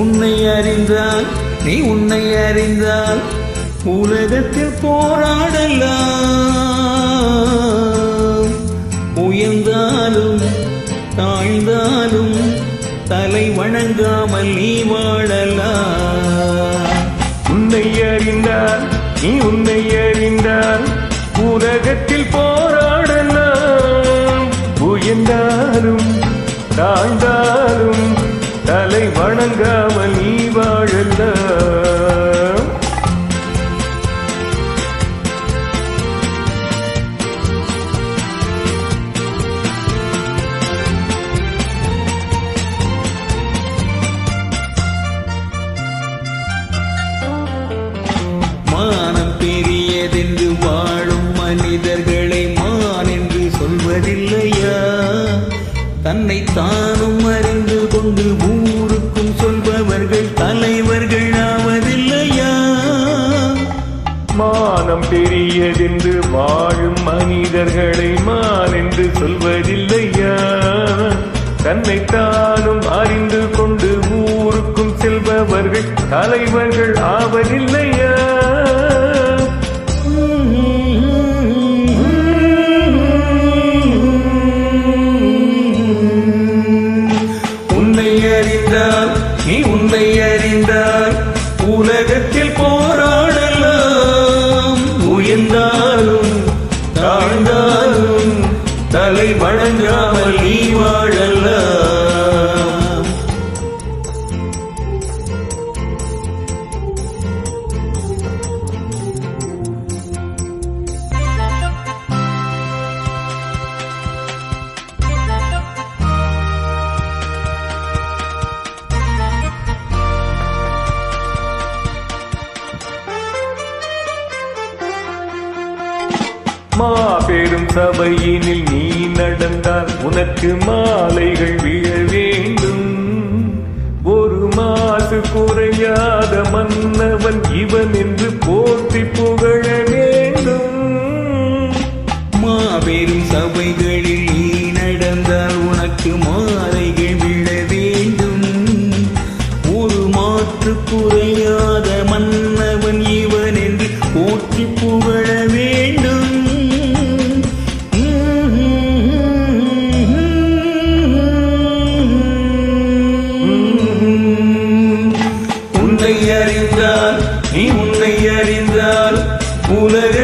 உன்னை அறிந்தால் நீ உன்னை அறிந்தால் உலகத்தில் போராடலாம். உயர்ந்தாலும் தாழ்ந்தாலும் தலை வணங்காமல் நீ வாழலாம். உன்னை அறிந்தால் நீ உன்னை அறிந்தால் உலகத்தில் போராடலாம். உயர்ந்தாலும் தாழ்ந்தாலும் தலை வணங்காமல் நீ வாழலாம். மானம் பெரியதென்று வாழும் மனிதர்களை மான் என்று சொல்வதில்லையா? தன்னை தானும் அறிந்து கொண்டு ஊருக்கும் சொல்பவர்கள் தலைவர்கள் ஆவதில்லையா? மானம் பெரியதென்று வாழும் மனிதர்களை மான் என்று சொல்வதில்லையா? தன்னை தானும் அறிந்து கொண்டு ஊருக்கும் செல்பவர்கள் தலைவர்கள் ஆவதில்லையா? உன்னை அறிந்தால் நீ உன்னை அறிந்தால் உலகத்தில் போராடலாம். உயர்ந்தாலும் தாழ்ந்தாலும் தலை வணங்காமல் நீ வாழலாம். மாபெரும் சபையினில் நீ நடந்தால் உனக்கு மாலைகள் விழ வேண்டும். ஒரு மாசு குறையாத மன்னவன் இவன் என்று போற்றி புகழ வேண்டும். மாபெரும் சபைகளில் நீ நடந்தால் உனக்கு மாலைகள் விழ வேண்டும். ஒரு மாற்று குறையாத மன்னவன் இவன் என்று போற்றி புகழ வேண்டும். உன்னை அறிந்தால் நீ உன்னை அறிந்தால் உலக